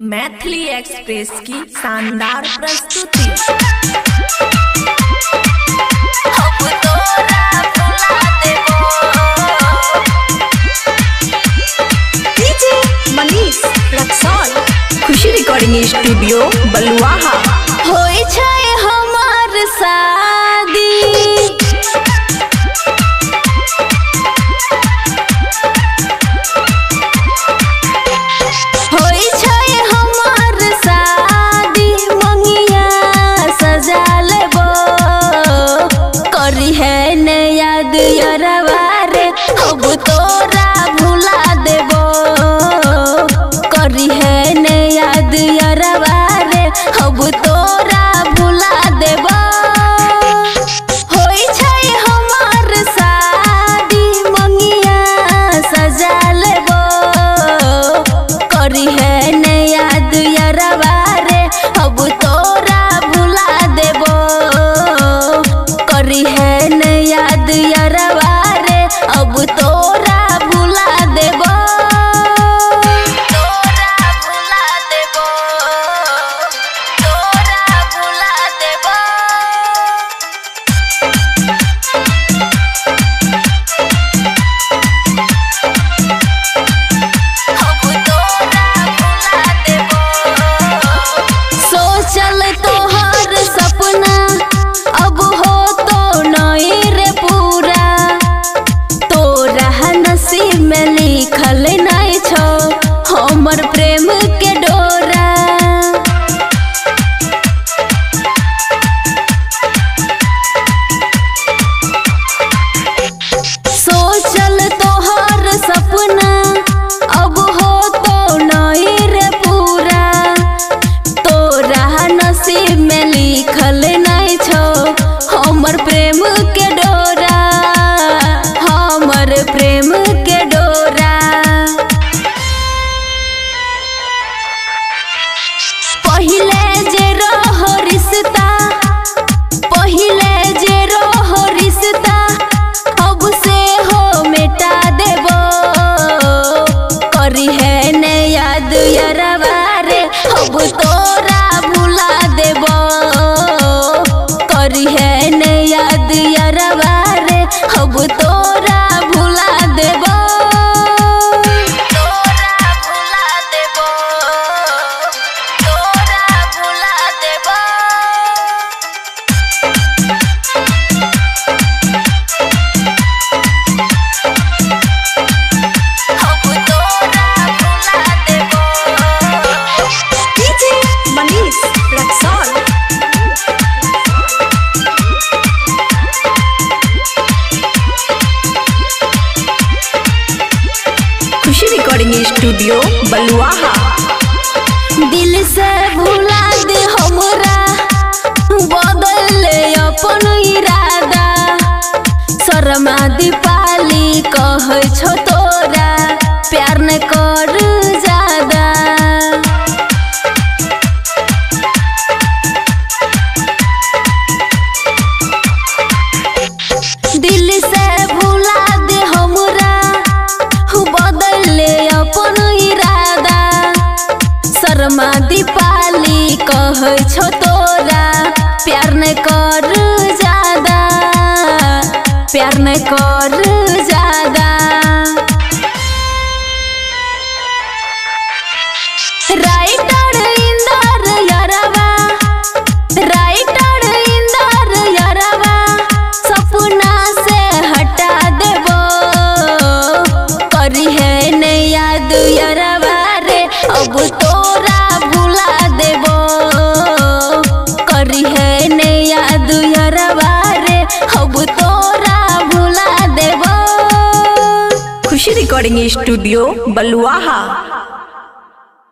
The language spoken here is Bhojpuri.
मैथिली एक्सप्रेस की शानदार प्रस्तुति। डीजे मनीष रक्सौल, खुशी रिकॉर्डिंग स्टूडियो बलुआहा। होई छै हमार शादी, होई छै हमार शादी, मंगिया सजा लेबो, करी है ने याद यरवा रे, अब तोरा भुला देबो, करी है ने याद यरवा रे, अब तोरा भुला देबो। होई छै हमार शादी, मंगिया सजा लेबो, करी है ने याद यरवा रे, अब तोरा भुला देबो, करी है ने याद यरवा रे, अब तोरा भुला देबो, तोरा भुला देबो, तोरा भुला देबो। अब तोरा भुला देबो। सोचल तोहर सपना अब हो तो नहीं रे पूरा, तोरा नसीब में लिखल नहीं छो हमर प्रेम के डोरा। सोचल तोहर सपना अब हो तो नहीं रे पूरा, तोरा नसीब में लिखल नहीं छो हमर प्रेम के डोरा, हमर प्रेम के डोरा। पहिले जे रहो रिश्ता, पहिले जे रहो रिश्ता, अब से हो मिटा देबो, करी है ने याद यरवा रे, अब तोरा भुला देबो, करी है ने याद यरवा रे, अब तोरा भुला देबो, तोरा भुला देबो, तोरा भुला देबो। अब तोरा भुला देबो। डीजे मनीष रक्सौल, खुशी रिकॉर्डिंग स्टूडियो बलुआहा। दिल से भुला दे हमरा, बदल ले अपन इरादा, शर्मा दीपाली कहे छो तोरा प्यार न कर ज्यादा। दिल से भुला दे हमरा, बदल ले अपन इरादा, शर्मा दीपाली कहे छो तोरा प्यार न कर ज्यादा, प्यार न कर ज्यादा। राइटर इंदर यरवा, राइटर इंदर यरवा, सपना से हटा देबो, करी है ने याद यरवा रे, अब तोरा भुला देबो, करी है ने याद यरवा रे, अब तोरा भुला देबो। खुशी रिकॉर्डिंग स्टूडियो बलुआहा।